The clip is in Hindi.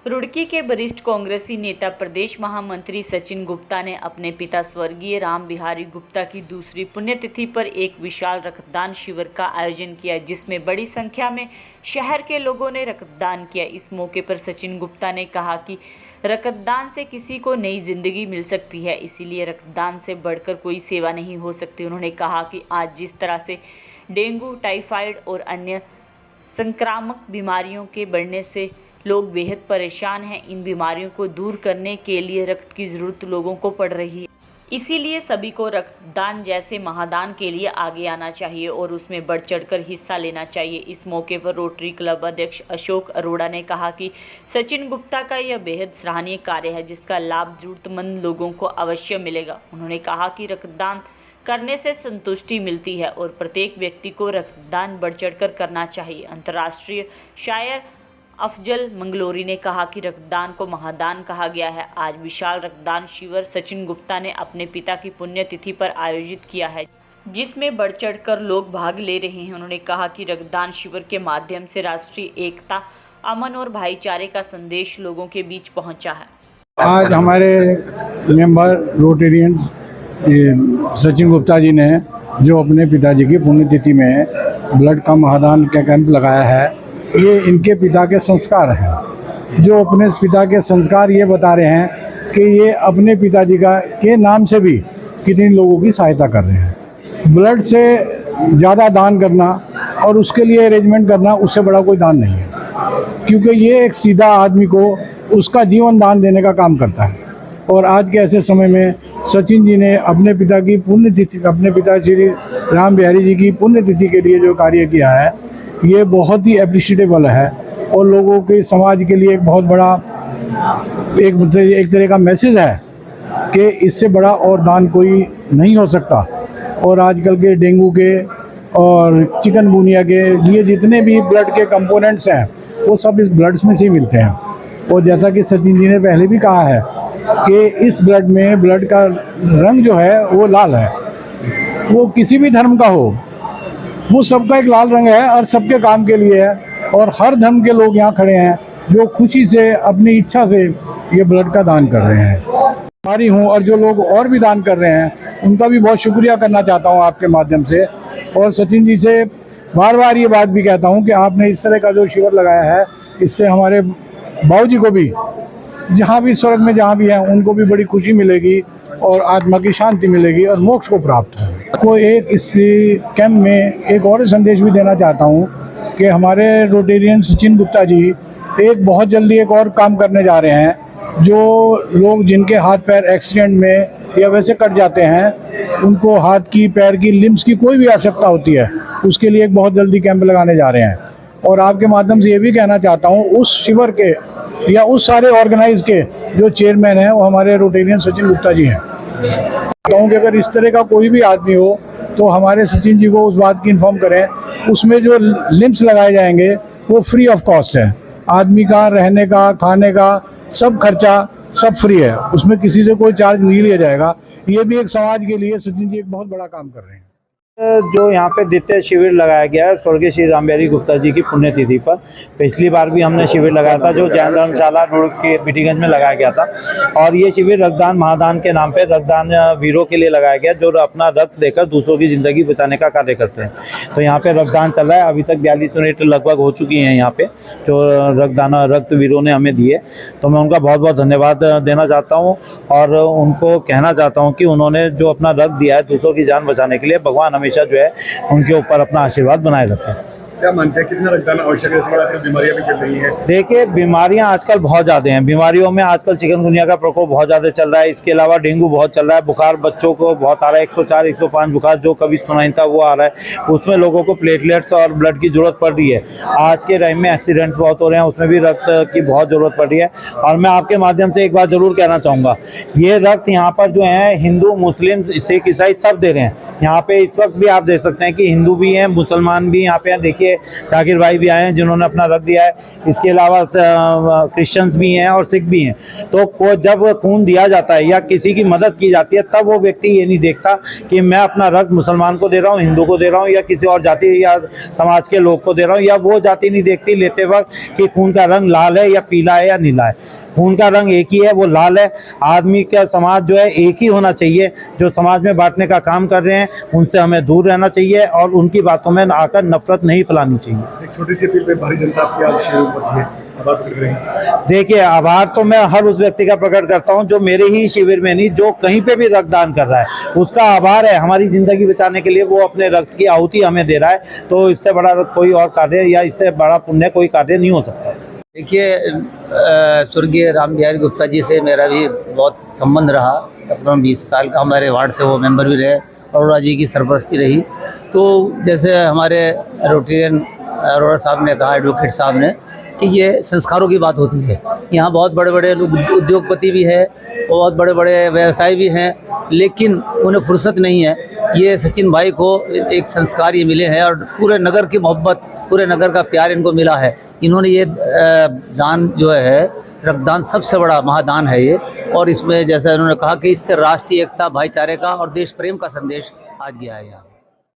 रुड़की के वरिष्ठ कांग्रेसी नेता प्रदेश महामंत्री सचिन गुप्ता ने अपने पिता स्वर्गीय राम बिहारी गुप्ता की दूसरी पुण्यतिथि पर एक विशाल रक्तदान शिविर का आयोजन किया, जिसमें बड़ी संख्या में शहर के लोगों ने रक्तदान किया। इस मौके पर सचिन गुप्ता ने कहा कि रक्तदान से किसी को नई जिंदगी मिल सकती है, इसीलिए रक्तदान से बढ़कर कोई सेवा नहीं हो सकती। उन्होंने कहा कि आज जिस तरह से डेंगू, टाइफाइड और अन्य संक्रामक बीमारियों के बढ़ने से लोग बेहद परेशान हैं, इन बीमारियों को दूर करने के लिए रक्त की ज़रूरत लोगों को पड़ रही है। इसीलिए सभी को रक्तदान जैसे महादान के लिए आगे आना चाहिए और उसमें बढ़ चढ़कर हिस्सा लेना चाहिए। इस मौके पर रोटरी क्लब अध्यक्ष अशोक अरोड़ा ने कहा कि सचिन गुप्ता का यह बेहद सराहनीय कार्य है, जिसका लाभ ज़रूरतमंद लोगों को अवश्य मिलेगा। उन्होंने कहा कि रक्तदान करने से संतुष्टि मिलती है और प्रत्येक व्यक्ति को रक्तदान बढ़ चढ़कर करना चाहिए। अंतर्राष्ट्रीय शायर अफजल मंगलोरी ने कहा कि रक्तदान को महादान कहा गया है। आज विशाल रक्तदान शिविर सचिन गुप्ता ने अपने पिता की पुण्यतिथि पर आयोजित किया है, जिसमें बढ़ चढ़कर लोग भाग ले रहे हैं। उन्होंने कहा कि रक्तदान शिविर के माध्यम से राष्ट्रीय एकता, अमन और भाईचारे का संदेश लोगों के बीच पहुंचा है। आज हमारे मेंबर रोटेरियंस सचिन गुप्ता जी ने जो अपने पिताजी की पुण्यतिथि में ब्लड का महादान का कैंप लगाया है, ये इनके पिता के संस्कार हैं। जो अपने पिता के संस्कार ये बता रहे हैं कि ये अपने पिताजी के नाम से भी कितने लोगों की सहायता कर रहे हैं। ब्लड से ज़्यादा दान करना और उसके लिए अरेंजमेंट करना, उससे बड़ा कोई दान नहीं है, क्योंकि ये एक सीधा आदमी को उसका जीवन दान देने का काम करता है। और आज के ऐसे समय में सचिन जी ने अपने पिता की पुण्यतिथि, अपने पिता श्री राम बिहारी जी की पुण्यतिथि के लिए जो कार्य किया है, ये बहुत ही अप्रिशिएटेबल है और लोगों के समाज के लिए एक बहुत बड़ा एक तरह का मैसेज है कि इससे बड़ा और दान कोई नहीं हो सकता। और आजकल के डेंगू के और चिकनगुनिया के लिए जितने भी ब्लड के कंपोनेंट्स हैं, वो सब इस ब्लड्स में से ही मिलते हैं। और जैसा कि सचिन जी ने पहले भी कहा है कि इस ब्लड में ब्लड का रंग जो है वो लाल है, वो किसी भी धर्म का हो, वो सबका एक लाल रंग है और सबके काम के लिए है। और हर धर्म के लोग यहाँ खड़े हैं जो खुशी से अपनी इच्छा से ये ब्लड का दान कर रहे हैं। हमारी हूँ और जो लोग और भी दान कर रहे हैं, उनका भी बहुत शुक्रिया करना चाहता हूँ आपके माध्यम से। और सचिन जी से बार बार ये बात भी कहता हूँ कि आपने इस तरह का जो शिविर लगाया है, इससे हमारे बाबूजी को भी जहाँ भी स्वर्ग में जहाँ भी हैं, उनको भी बड़ी खुशी मिलेगी और आत्मा की शांति मिलेगी और मोक्ष को प्राप्त है। को एक इस कैंप में एक और संदेश भी देना चाहता हूँ कि हमारे रोटेरियन सचिन गुप्ता जी एक बहुत जल्दी एक और काम करने जा रहे हैं। जो लोग जिनके हाथ पैर एक्सीडेंट में या वैसे कट जाते हैं, उनको हाथ की, पैर की, लिम्स की कोई भी आवश्यकता होती है, उसके लिए एक बहुत जल्दी कैंप लगाने जा रहे हैं। और आपके माध्यम से ये भी कहना चाहता हूँ, उस शिविर के या उस सारे ऑर्गेनाइज के जो चेयरमैन हैं, वो हमारे रोटेरियन सचिन गुप्ता जी हैं। कहूँ कि अगर इस तरह का कोई भी आदमी हो तो हमारे सचिन जी को उस बात की इन्फॉर्म करें। उसमें जो लिम्स लगाए जाएंगे वो फ्री ऑफ कॉस्ट है। आदमी का रहने का, खाने का सब खर्चा सब फ्री है, उसमें किसी से कोई चार्ज नहीं लिया जाएगा। ये भी एक समाज के लिए सचिन जी एक बहुत बड़ा काम कर रहे हैं। जो यहाँ पे द्वितीय शिविर लगाया गया है स्वर्गीय श्री राम बिहारी गुप्ता जी की पुण्यतिथि पर। पिछली बार भी हमने शिविर लगाया था, जो जैन धर्मशाला रोड के बीटीगंज में लगाया गया था। और ये शिविर रक्तदान महादान के नाम पे रक्तदान वीरों के लिए लगाया गया, जो अपना रक्त देकर दूसरों की ज़िंदगी बचाने का कार्य करते हैं। तो यहाँ पे रक्तदान चल रहा है। अभी तक 42 यूनिट लगभग हो चुकी हैं यहाँ पे, जो रक्त वीरों ने हमें दिए। तो मैं उनका बहुत बहुत धन्यवाद देना चाहता हूँ और उनको कहना चाहता हूँ कि उन्होंने जो अपना रक्त दिया है दूसरों की जान बचाने के लिए, भगवान हमेशा जो है उनके ऊपर अपना आशीर्वाद बनाए रखें। क्या मानते हैं कितना रक्तदान आवश्यक है? आजकल बीमारियां भी चल रही हैं। देखिए, बीमारियां आजकल बहुत ज़्यादा हैं। बीमारियों में आजकल चिकनगुनिया का प्रकोप बहुत ज़्यादा चल रहा है। इसके अलावा डेंगू बहुत चल रहा है। बुखार बच्चों को बहुत आ रहा है, 104, 105 बुखार जो कभी सुना नहीं था वो आ रहा है। उसमें लोगों को प्लेटलेट्स और ब्लड की जरूरत पड़ रही है। आज के टाइम में एक्सीडेंट्स बहुत हो रहे हैं, उसमें भी रक्त की बहुत ज़रूरत पड़ रही है। और मैं आपके माध्यम से एक बात ज़रूर कहना चाहूँगा, ये रक्त यहाँ पर जो है हिंदू, मुस्लिम, सिख, ईसाई सब दे रहे हैं। यहाँ पे इस वक्त भी आप देख सकते हैं कि हिंदू भी हैं, मुसलमान भी यहाँ पे हैं। देखिए लिए जाकिर भाई भी आए हैं जिन्होंने अपना रक्त दिया है। इसके अलावा क्रिश्चियंस भी हैं और सिख भी हैं। तो जब खून दिया जाता है या किसी की मदद की जाती है तब वो व्यक्ति ये नहीं देखता कि मैं अपना रक्त मुसलमान को दे रहा हूँ, हिंदू को दे रहा हूँ या किसी और जाति या समाज के लोग को दे रहा हूँ, या वो जाति नहीं देखती लेते वक्त कि खून का रंग लाल है या पीला है या नीला है। खून का रंग एक ही है, वो लाल है। आदमी का समाज जो है एक ही होना चाहिए। जो समाज में बांटने का काम कर रहे हैं उनसे हमें दूर रहना चाहिए और उनकी बातों में आकर नफरत नहीं फैलानी चाहिए। एक छोटी सी अपील पे भारी जनता आपके आज शिविर में पहुंची है, आभार प्रकट करेंगे। देखिए, आभार तो मैं हर उस व्यक्ति का प्रकट करता हूं जो मेरे ही शिविर में नहीं, जो कहीं पे भी रक्तदान कर रहा है उसका आभार है। हमारी जिंदगी बचाने के लिए वो अपने रक्त की आहुति हमें दे रहा है। तो इससे बड़ा कोई और कार्य या इससे बड़ा पुण्य कोई कार्य नहीं हो सकता। देखिए, स्वर्गीय राम बिहारी गुप्ता जी से मेरा भी बहुत संबंध रहा। तकरीबन 20 साल का हमारे वार्ड से वो मेंबर भी रहे, अरोड़ा जी की सरपरस्ती रही। तो जैसे हमारे रोटेरियन अरोड़ा साहब ने कहा, एडवोकेट साहब ने, कि ये संस्कारों की बात होती है। यहाँ बहुत बड़े बड़े उद्योगपति भी है, बहुत बड़े बड़े व्यवसायी भी हैं, लेकिन उन्हें फुर्सत नहीं है। ये सचिन भाई को एक संस्कार ये मिले हैं और पूरे नगर की मोहब्बत, पूरे नगर का प्यार इनको मिला है। इन्होंने ये दान जो है, रक्तदान सबसे बड़ा महादान है ये। और इसमें जैसा इन्होंने कहा कि इससे राष्ट्रीय एकता, भाईचारे का और देश प्रेम का संदेश आज गया है यहाँ से।